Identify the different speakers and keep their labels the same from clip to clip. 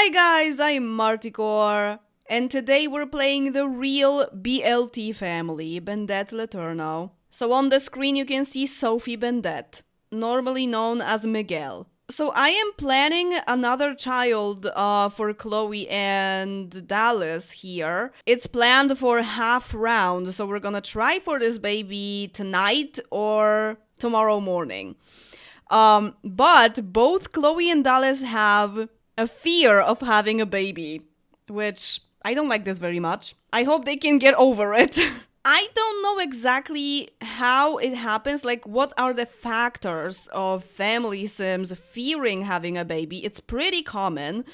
Speaker 1: Hi guys, I'm Marticore, and today we're playing the real BLT family, Bendette Leturno. So on the screen you can see Sophie Bendette, normally known as Miguel. So I am planning another child for Chloe and Dallas here. It's planned for half round, so we're gonna try for this baby tonight or tomorrow morning. But both Chloe and Dallas have a fear of having a baby, which I don't like this very much. I hope they can get over it. I don't know exactly how it happens, like what are the factors of family sims fearing having a baby. It's pretty common.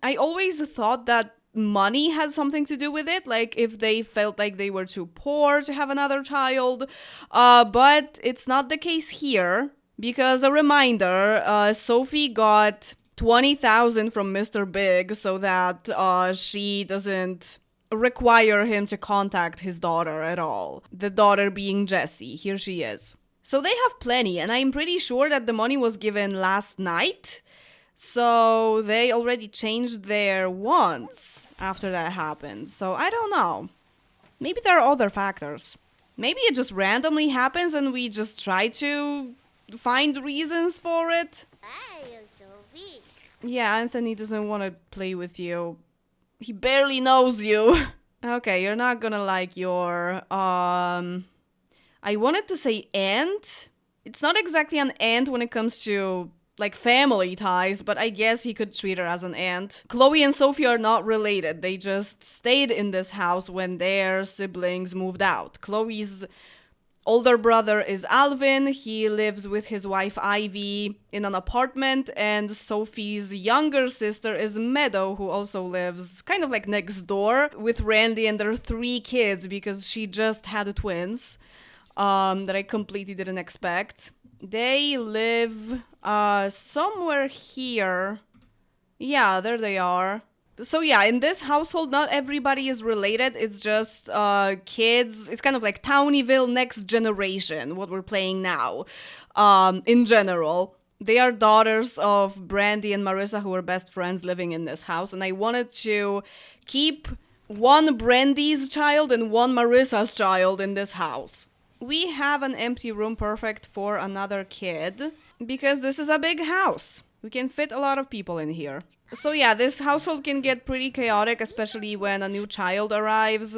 Speaker 1: I always thought that money had something to do with it, like if they felt like they were too poor to have another child, but it's not the case here. Because a reminder, Sophie got 20,000 from Mr. Big so that she doesn't require him to contact his daughter at all. The daughter being Jessie. Here she is. So they have plenty, and I'm pretty sure that the money was given last night. So they already changed their wants after that happened. So I don't know. Maybe there are other factors. Maybe it just randomly happens and we just try to find reasons for it.
Speaker 2: Sophie.
Speaker 1: Yeah, Anthony doesn't want to play with you. He barely knows you. Okay, you're not gonna like your, I wanted to say aunt. It's not exactly an aunt when it comes to, like, family ties, but I guess he could treat her as an aunt. Chloe and Sophie are not related. They just stayed in this house when their siblings moved out. Chloe's older brother is Alvin. He lives with his wife Ivy in an apartment, and Sophie's younger sister is Meadow, who also lives kind of like next door with Randy and their 3 kids because she just had twins that I completely didn't expect. They live somewhere here. Yeah, there they are. So yeah, in this household, not everybody is related. It's just kids. It's kind of like Townieville Next Generation, what we're playing now. In general, they are daughters of Brandy and Marissa, who are best friends living in this house. And I wanted to keep one Brandy's child and one Marissa's child in this house. We have an empty room perfect for another kid because this is a big house. We can fit a lot of people in here. So yeah, this household can get pretty chaotic, especially when a new child arrives.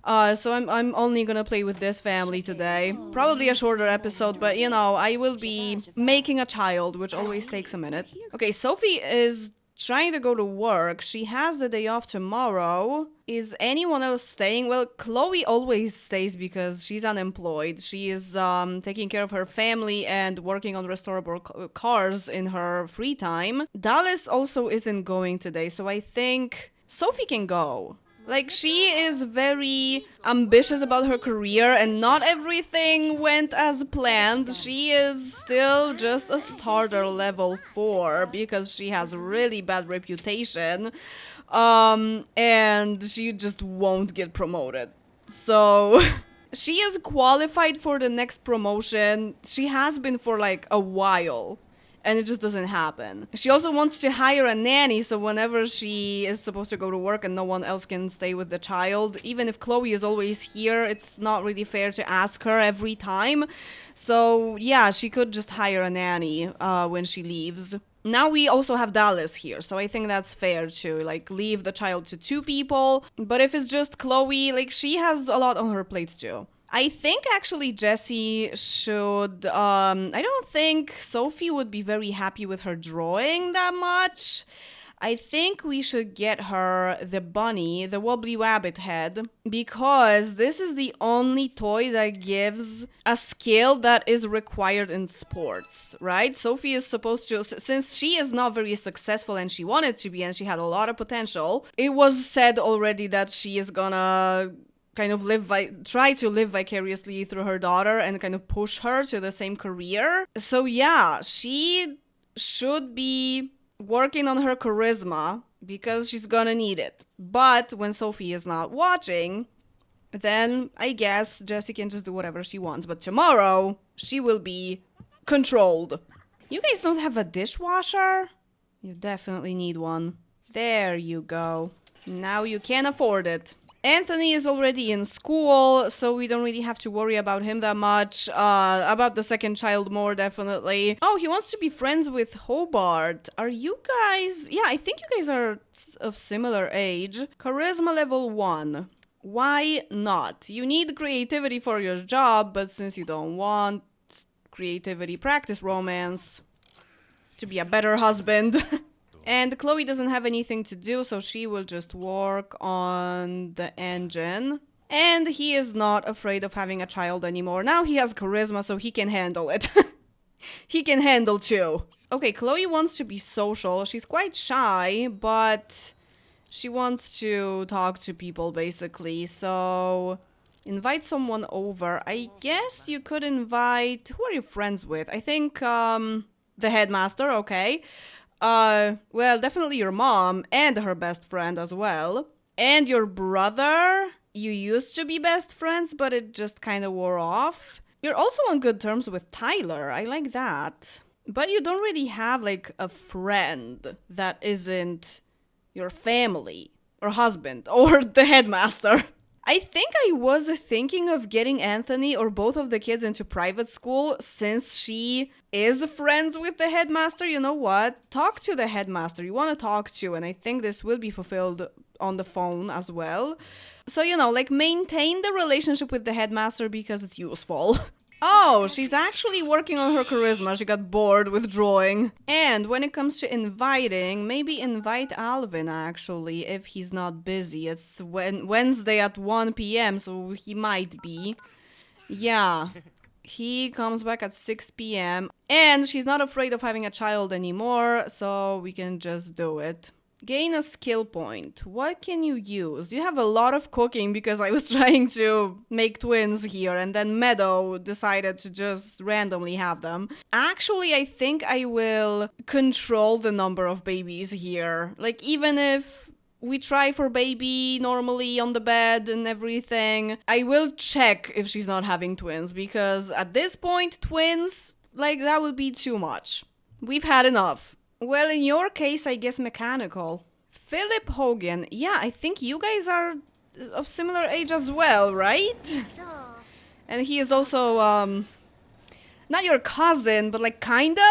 Speaker 1: So I'm only gonna play with this family today. Probably a shorter episode, but you know, I will be making a child, which always takes a minute. Okay, Sophie is trying to go to work. She has the day off tomorrow. Is anyone else staying? Well, Chloe always stays because she's unemployed. She is taking care of her family and working on restorable cars in her free time. Dallas also isn't going today, so I think Sophie can go. Like, she is very ambitious about her career and not everything went as planned. She is still just a starter level 4 because she has a really bad reputation. And she just won't get promoted. So she is qualified for the next promotion. She has been for like a while. And it just doesn't happen. She also wants to hire a nanny, so whenever she is supposed to go to work and no one else can stay with the child, even if Chloe is always here, it's not really fair to ask her every time. So yeah, she could just hire a nanny when she leaves. Now we also have Dallas here, so I think that's fair to, like, leave the child to 2 people. But if it's just Chloe, like, she has a lot on her plate too. I think actually Jessie should, I don't think Sophie would be very happy with her drawing that much. I think we should get her the bunny, the wobbly rabbit head, because this is the only toy that gives a skill that is required in sports, right? Sophie is supposed to, since she is not very successful and she wanted to be and she had a lot of potential, it was said already that she is gonna kind of try to live vicariously through her daughter and kind of push her to the same career. So yeah, she should be working on her charisma because she's gonna need it. But when Sophie is not watching, then I guess Jessie can just do whatever she wants. But tomorrow, she will be controlled. You guys don't have a dishwasher? You definitely need one. There you go. Now you can afford it. Anthony is already in school, so we don't really have to worry about him that much. About the second child more, definitely. Oh, he wants to be friends with Hobart. Are you guys... Yeah, I think you guys are of similar age. Charisma level 1. Why not? You need creativity for your job, but since you don't want creativity, practice romance to be a better husband. And Chloe doesn't have anything to do, so she will just work on the engine. And he is not afraid of having a child anymore. Now he has charisma, so he can handle it. He can handle 2. Okay, Chloe wants to be social. She's quite shy, but she wants to talk to people, basically. So invite someone over. I guess you could invite... Who are you friends with? I think the headmaster, okay. Well, definitely your mom and her best friend as well. And your brother. You used to be best friends, but it just kind of wore off. You're also on good terms with Tyler. I like that. But you don't really have, like, a friend that isn't your family or husband or the headmaster. I think I was thinking of getting Anthony or both of the kids into private school since she is friends with the headmaster. You know what? Talk to the headmaster you want to talk to, and I think this will be fulfilled on the phone as well. So, you know, like, maintain the relationship with the headmaster because it's useful. Oh, she's actually working on her charisma. She got bored with drawing. And when it comes to inviting, maybe invite Alvin, actually, if he's not busy. It's Wednesday at 1 p.m., so he might be. Yeah. He comes back at 6 p.m. And she's not afraid of having a child anymore, so we can just do it. Gain a skill point. What can you use? You have a lot of cooking because I was trying to make twins here and then Meadow decided to just randomly have them. Actually, I think I will control the number of babies here. Like, even if we try for baby normally on the bed and everything, I will check if she's not having twins because at this point, twins, like, that would be too much. We've had enough. Well, in your case, I guess mechanical. Philip Hogan. Yeah, I think you guys are of similar age as well, right? And he is also, not your cousin, but like kinda?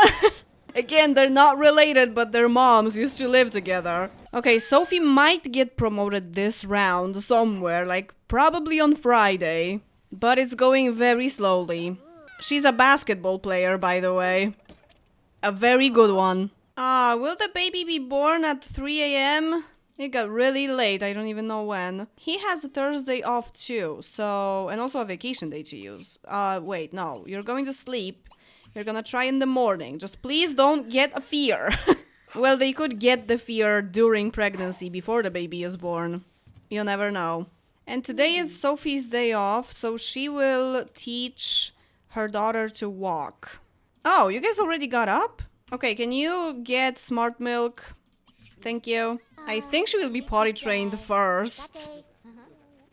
Speaker 1: Again, they're not related, but their moms used to live together. Okay, Sophie might get promoted this round somewhere, like probably on Friday. But it's going very slowly. She's a basketball player, by the way. A very good one. Will the baby be born at 3 a.m.? It got really late, I don't even know when. He has a Thursday off too, so... And also a vacation day to use. Wait, no. You're going to sleep. You're gonna try in the morning. Just please don't get a fear. Well, they could get the fear during pregnancy before the baby is born. You never know. And today is Sophie's day off, so she will teach her daughter to walk. Oh, you guys already got up? Okay, can you get smart milk? Thank you. I think she will be potty trained first.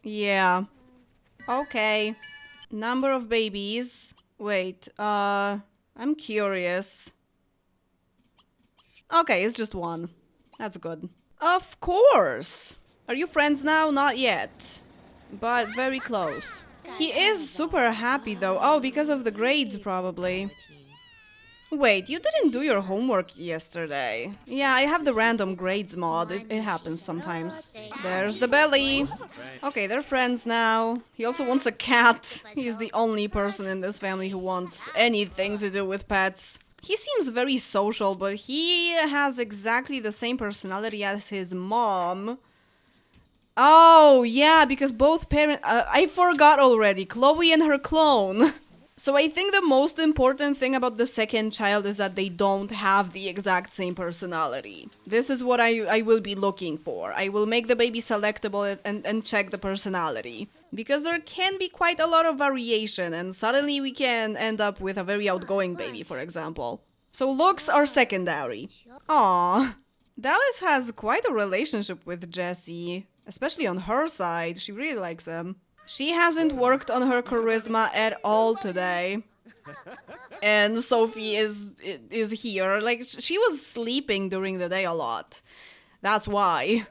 Speaker 1: Yeah. Okay. Number of babies. Wait, I'm curious. Okay, it's just one. That's good. Of course! Are you friends now? Not yet. But very close. He is super happy though. Oh, because of the grades probably. Wait, you didn't do your homework yesterday. Yeah, I have the random grades mod. It happens sometimes. There's the belly. Okay, they're friends now. He also wants a cat. He's the only person in this family who wants anything to do with pets. He seems very social, but he has exactly the same personality as his mom. Oh, yeah, because both parents... I forgot already. Chloe and her clone. So I think the most important thing about the second child is that they don't have the exact same personality. This is what I will be looking for. I will make the baby selectable and check the personality. Because there can be quite a lot of variation and suddenly we can end up with a very outgoing baby, for example. So looks are secondary. Aww. Dallas has quite a relationship with Jesse, especially on her side. She really likes him. She hasn't worked on her charisma at all today. And Sophie is here. Like, she was sleeping during the day a lot. That's why.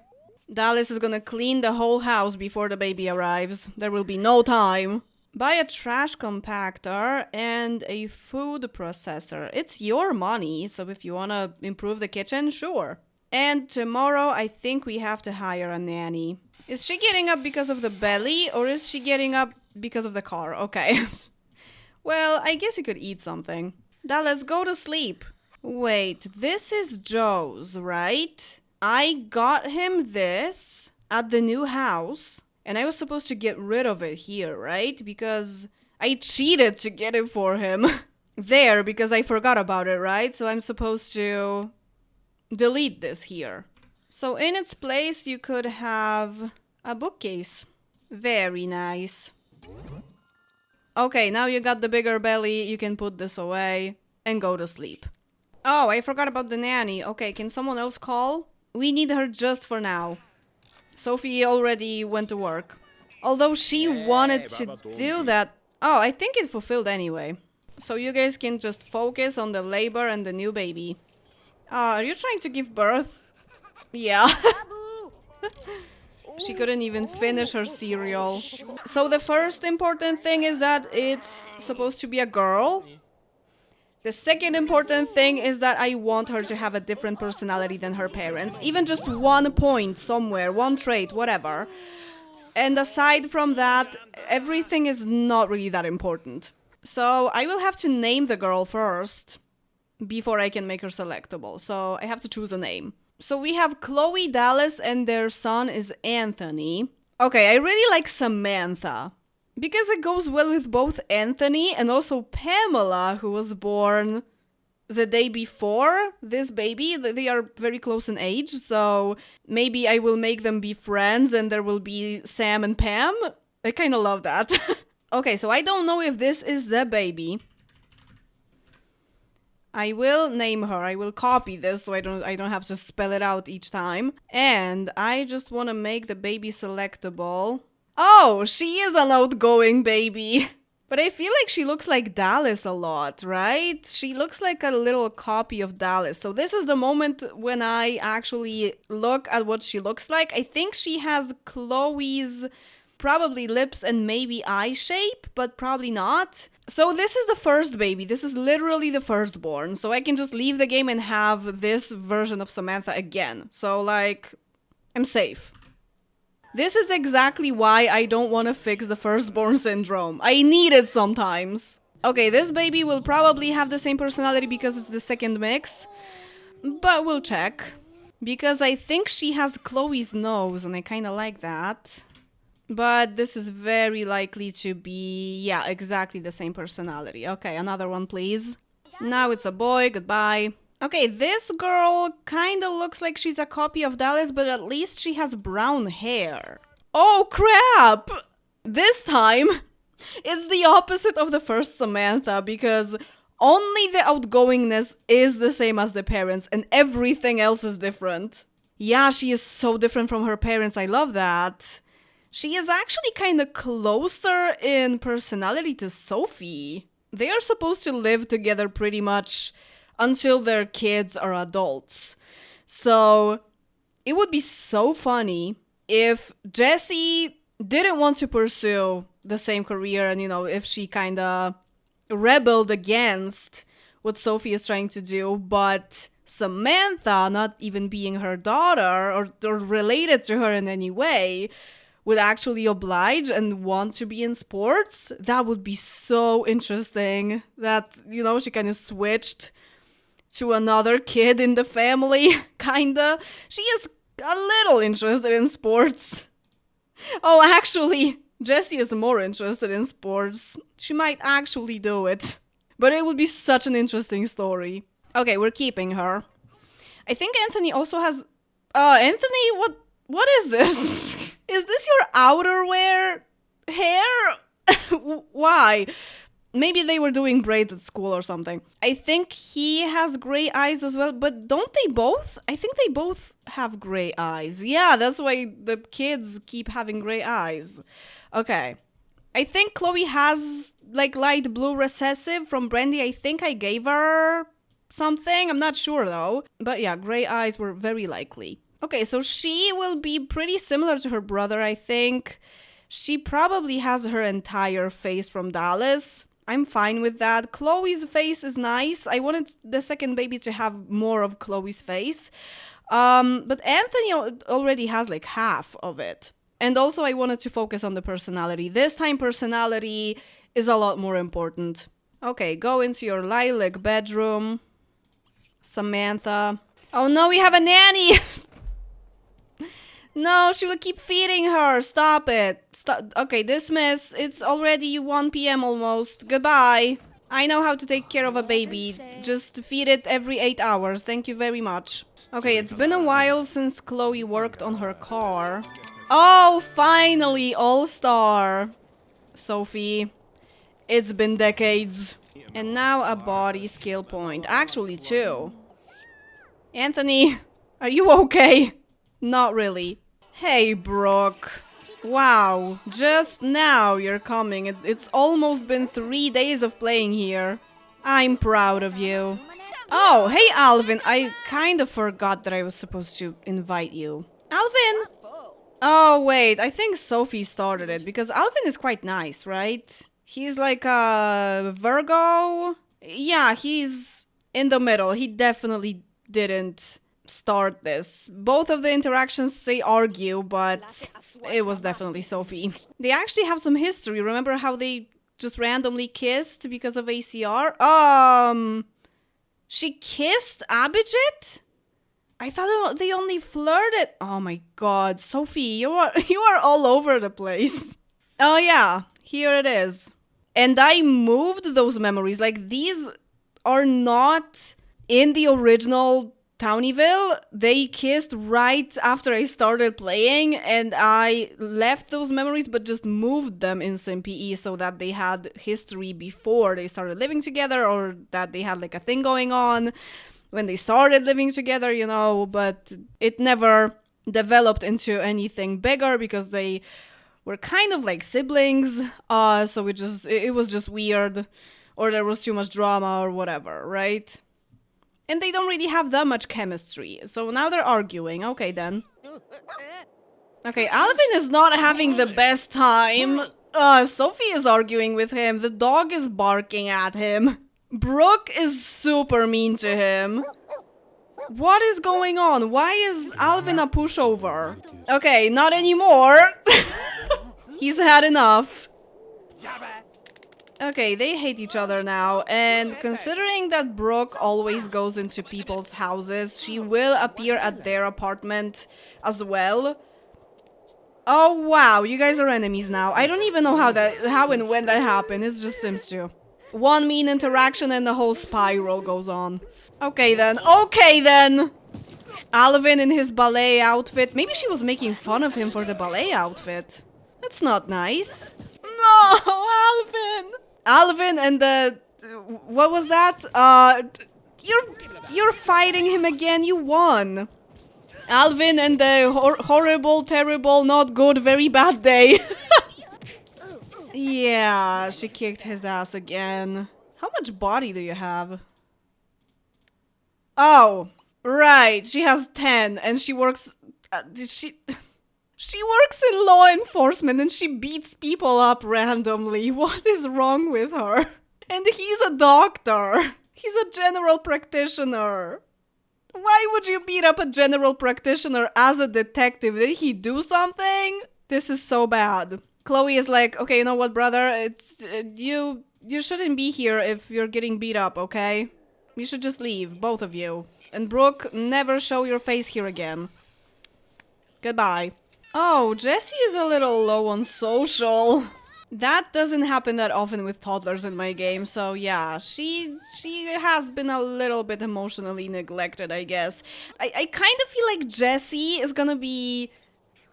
Speaker 1: Dallas is gonna clean the whole house before the baby arrives. There will be no time. Buy a trash compactor and a food processor. It's your money, so if you wanna improve the kitchen, sure. And tomorrow, I think we have to hire a nanny. Is she getting up because of the belly, or is she getting up because of the car? Okay. Well, I guess you could eat something. Dallas, go to sleep. Wait, this is Joe's, right? I got him this at the new house, and I was supposed to get rid of it here, right? Because I cheated to get it for him. There, because I forgot about it, right? So I'm supposed to delete this here. So in its place, you could have a bookcase. Very nice. Okay, now you got the bigger belly, you can put this away and go to sleep. Oh, I forgot about the nanny. Okay, can someone else call? We need her just for now. Sophie already went to work. Although she wanted to do that. Oh, I think it fulfilled anyway. So you guys can just focus on the labor and the new baby. Are you trying to give birth? Yeah. She couldn't even finish her cereal. So the first important thing is that it's supposed to be a girl. The second important thing is that I want her to have a different personality than her parents. Even just 1 point somewhere, 1 trait, whatever. And aside from that, everything is not really that important. So I will have to name the girl first before I can make her selectable. So I have to choose a name. So we have Chloe, Dallas, and their son is Anthony. Okay, I really like Samantha. Because it goes well with both Anthony and also Pamela, who was born the day before this baby. They are very close in age, so maybe I will make them be friends and there will be Sam and Pam. I kind of love that. Okay, so I don't know if this is the baby. I will name her. I will copy this so I don't have to spell it out each time. And I just want to make the baby selectable. Oh, she is an outgoing baby. But I feel like she looks like Dallas a lot, right? She looks like a little copy of Dallas. So this is the moment when I actually look at what she looks like. I think she has Chloe's probably lips and maybe eye shape, but probably not. So this is the first baby. This is literally the firstborn. So I can just leave the game and have this version of Samantha again. So like, I'm safe. This is exactly why I don't want to fix the firstborn syndrome. I need it sometimes. Okay, this baby will probably have the same personality because it's the second mix. But we'll check. Because I think she has Chloe's nose and I kind of like that. But this is very likely to be, yeah, exactly the same personality. Okay, another one, please. Now it's a boy. Goodbye. Okay, this girl kind of looks like she's a copy of Dallas, but at least she has brown hair. Oh, crap! This time, it's the opposite of the first Samantha, because only the outgoingness is the same as the parents, and everything else is different. Yeah, she is so different from her parents. I love that. She is actually kind of closer in personality to Sophie. They are supposed to live together pretty much until their kids are adults. So it would be so funny if Jessie didn't want to pursue the same career and, you know, if she kind of rebelled against what Sophie is trying to do, but Samantha, not even being her daughter or related to her in any way, would actually oblige and want to be in sports. That would be so interesting that, you know, she kind of switched to another kid in the family, kinda. She is a little interested in sports. Oh, actually, Jessie is more interested in sports. She might actually do it. But it would be such an interesting story. Okay, we're keeping her. I think Anthony also has... Anthony, what is this? Is this your outerwear hair? Why? Maybe they were doing braids at school or something. I think he has gray eyes as well, but don't they both? I think they both have gray eyes. Yeah, that's why the kids keep having gray eyes. Okay. I think Chloe has like light blue recessive from Brandy. I think I gave her something. I'm not sure though. But yeah, gray eyes were very likely. Okay, so she will be pretty similar to her brother, I think. She probably has her entire face from Dallas. I'm fine with that. Chloe's face is nice. I wanted the second baby to have more of Chloe's face. But Anthony already has like half of it. And also I wanted to focus on the personality. This time personality is a lot more important. Okay, go into your lilac bedroom. Samantha. Oh no, we have a nanny! No, she will keep feeding her. Stop it. Stop. Okay, dismiss. It's already 1 p.m. almost. Goodbye. I know how to take care of a baby. Just feed it every 8 hours. Thank you very much. Okay, it's been a while since Chloe worked on her car. Oh, finally, All-Star. Sophie. It's been decades. And now a body skill point. Actually, 2. Anthony, are you okay? Not really. Hey, Brooke. Wow, just now you're coming. It's almost been 3 days of playing here. I'm proud of you. Oh, hey, Alvin. I kind of forgot that I was supposed to invite you. Alvin! Oh, wait. I think Sophie started it because Alvin is quite nice, right? He's like a Virgo. Yeah, he's in the middle. He definitely didn't start this. Both of the interactions say argue, but it was definitely Sophie. They actually have some history. Remember how they just randomly kissed because of ACR? She kissed Abhijit? I thought they only flirted. Oh my god, Sophie, you are all over the place. Oh yeah, here it is. And I moved those memories. Like, these are not in the original Townieville. They kissed right after I started playing, and I left those memories but just moved them in SimPE so that they had history before they started living together, or that they had like a thing going on when they started living together, you know, but it never developed into anything bigger because they were kind of like siblings, so it was just weird, or there was too much drama or whatever, right? And they don't really have that much chemistry, so now they're arguing. Okay, then. Okay, Alvin is not having the best time. Sophie is arguing with him. The dog is barking at him. Brooke is super mean to him. What is going on? Why is Alvin a pushover? Okay, not anymore. He's had enough. Okay, they hate each other now, and considering that Brooke always goes into people's houses, she will appear at their apartment as well. Oh wow, you guys are enemies now. I don't even know how and when that happened. It's just Sims 2. One mean interaction and the whole spiral goes on. Okay then. Okay then! Alvin in his ballet outfit. Maybe she was making fun of him for the ballet outfit. That's not nice. No, Alvin! Alvin and the... what was that? You're fighting him again. You won. Alvin and the horrible, terrible, not good, very bad day. Yeah, she kicked his ass again. How much body do you have? Oh, right. She has 10 and she works... She works in law enforcement and she beats people up randomly. What is wrong with her? And he's a doctor. He's a general practitioner. Why would you beat up a general practitioner as a detective? Did he do something? This is so bad. Chloe is like, okay, you know what, brother? It's you shouldn't be here if you're getting beat up, okay? You should just leave, both of you. And Brooke, never show your face here again. Goodbye. Oh, Jessie is a little low on social. That doesn't happen that often with toddlers in my game, so yeah, she has been a little bit emotionally neglected, I guess. I kind of feel like Jessie is gonna be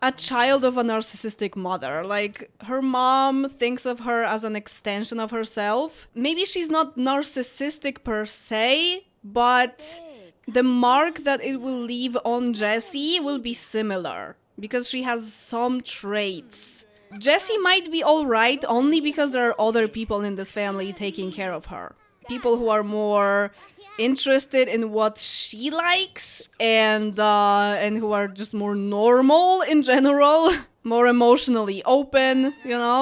Speaker 1: a child of a narcissistic mother. Like, her mom thinks of her as an extension of herself. Maybe she's not narcissistic per se, but the mark that it will leave on Jessie will be similar, because she has some traits. Jessie might be alright only because there are other people in this family taking care of her. people who are more interested in what she likes and who are just more normal in general, more emotionally open,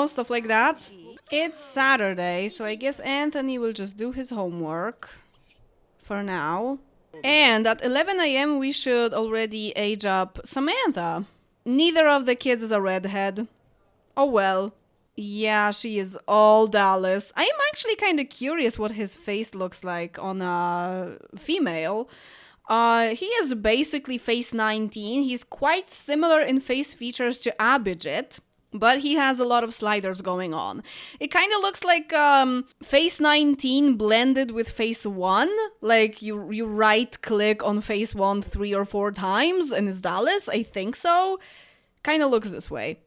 Speaker 1: stuff like that. It's Saturday, so I guess Anthony will just do his homework for now. And at 11 a.m. we should already age up Samantha. Neither of the kids is a redhead. Oh well. Yeah, she is all Dallas. I am actually kind of curious what his face looks like on a female. He is basically face 19. He's quite similar in face features to Abhijit, but he has a lot of sliders going on. It kind of looks like face 19 blended with face 1. Like you right click on face 1 3 or 4 times and it's Dallas. I think so. Kind of looks this way.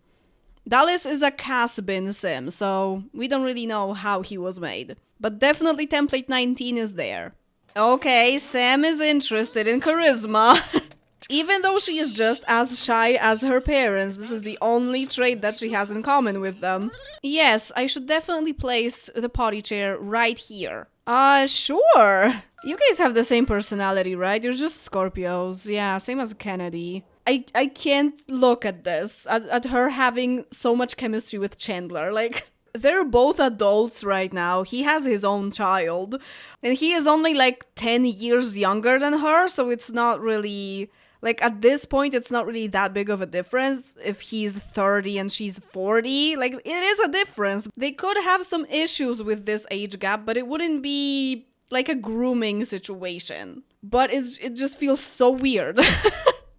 Speaker 1: Dallas is a Cas-bin sim, so we don't really know how he was made. But definitely template 19 is there. Okay, Sam is interested in charisma. Even though she is just as shy as her parents, this is the only trait that she has in common with them. Yes, I should definitely place the potty chair right here. Sure. You guys have the same personality, right? You're just Scorpios. Yeah, same as Kennedy. I can't look at this, at her having so much chemistry with Chandler. Like, they're both adults right now. He has his own child. And he is only like 10 years younger than her, so it's not really... Like, at this point, it's not really that big of a difference if he's 30 and she's 40. Like, it is a difference. They could have some issues with this age gap, but it wouldn't be like a grooming situation. But it just feels so weird.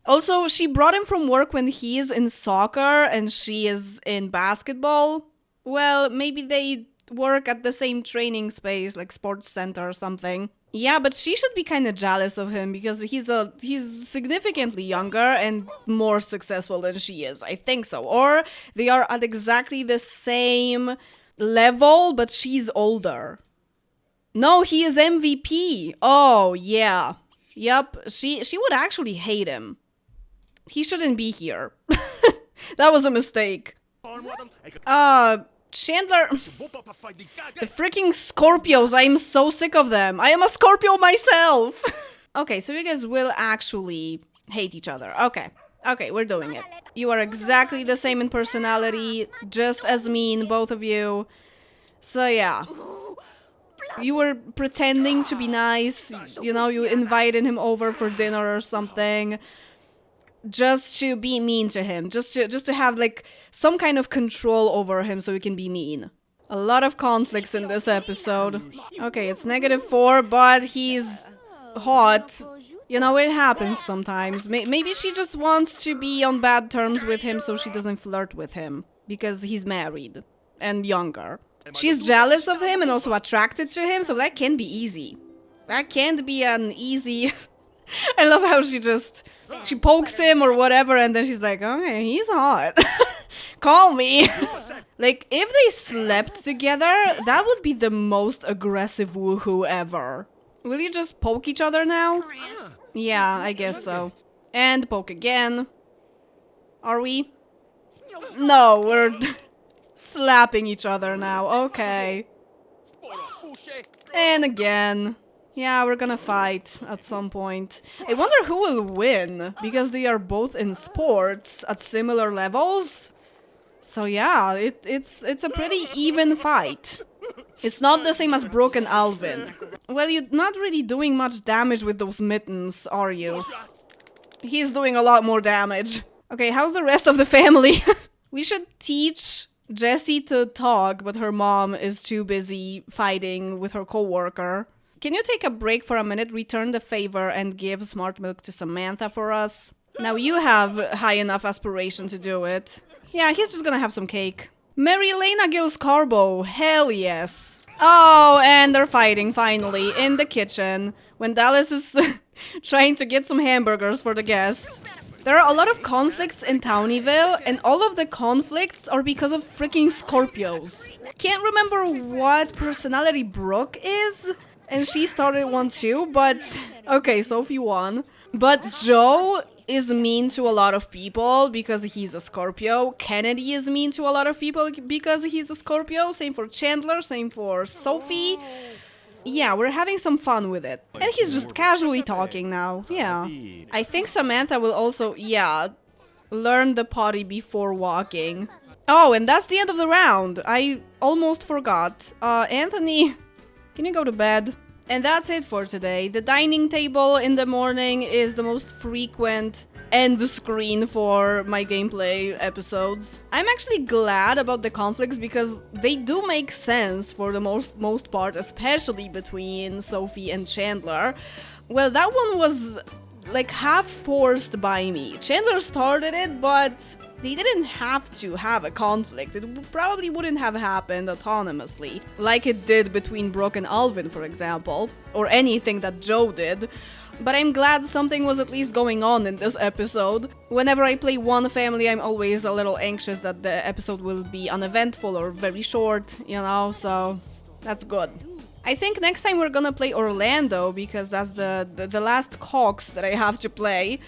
Speaker 1: Also, she brought him from work when he is in soccer and she is in basketball. Well, maybe they work at the same training space, like sports center or something. Yeah, but she should be kind of jealous of him because he's significantly younger and more successful than she is. I think so. Or they are at exactly the same level, but she's older. No, he is MVP. Oh, yeah. Yep, she would actually hate him. He shouldn't be here. That was a mistake. Chandler... The freaking Scorpios, I am so sick of them. I am a Scorpio myself. Okay, so you guys will actually hate each other. Okay, we're doing it. You are exactly the same in personality, just as mean, both of you. So yeah. You were pretending to be nice, you invited him over for dinner or something. Just to be mean to him, just to have like some kind of control over him so you can be mean. A lot of conflicts in this episode. Okay, it's -4, but he's hot. It happens sometimes. Maybe she just wants to be on bad terms with him so she doesn't flirt with him because he's married and younger. She's jealous of him and also attracted to him, so that can be easy. That can't be an easy... I love how she pokes him or whatever, and then she's like, okay, he's hot. Call me. Like, if they slept together, that would be the most aggressive woohoo ever. Will you just poke each other now? Yeah, I guess so. And poke again. Are we? No, we're slapping each other now. Okay. And again. Yeah, we're gonna fight at some point. I wonder who will win, because they are both in sports at similar levels. So yeah, it's a pretty even fight. It's not the same as Brooke and Alvin. Well, you're not really doing much damage with those mittens, are you? He's doing a lot more damage. Okay, how's the rest of the family? We should teach Jessie to talk, but her mom is too busy fighting with her coworker. Can you take a break for a minute, return the favor, and give smart milk to Samantha for us? Now you have high enough aspiration to do it. Yeah, he's just gonna have some cake. Mary Elena Gills Carbo, hell yes. Oh, and they're fighting, finally, in the kitchen, when Dallas is trying to get some hamburgers for the guests. There are a lot of conflicts in Townieville, and all of the conflicts are because of freaking Scorpios. Can't remember what personality Brooke is, and she started one too, but... Okay, Sophie won. But Joe is mean to a lot of people because he's a Scorpio. Kennedy is mean to a lot of people because he's a Scorpio. Same for Chandler, same for Sophie. yeah, we're having some fun with it. And he's just casually talking now, yeah. I think Samantha will also, yeah, learn the potty before walking. Oh, and that's the end of the round. I almost forgot. Anthony, can you go to bed? And that's it for today. The dining table in the morning is the most frequent end screen for my gameplay episodes. I'm actually glad about the conflicts because they do make sense for the most part, especially between Sophie and Chandler. Well, that one was like half forced by me. Chandler started it, but they didn't have to have a conflict. It probably wouldn't have happened autonomously, like it did between Brooke and Alvin, for example, or anything that Joe did. But I'm glad something was at least going on in this episode. Whenever I play one family, I'm always a little anxious that the episode will be uneventful or very short, you know, so that's good. I think next time we're gonna play Orlando because that's the last Cox that I have to play.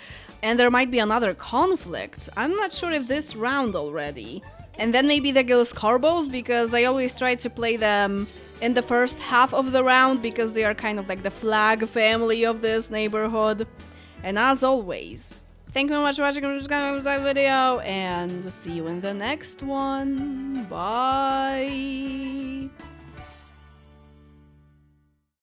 Speaker 1: And there might be another conflict. I'm not sure if this round already. And then maybe the Scorpios because I always try to play them in the first half of the round because they are kind of like the flag family of this neighborhood. And as always, thank you very much for watching this video and see you in the next one. Bye!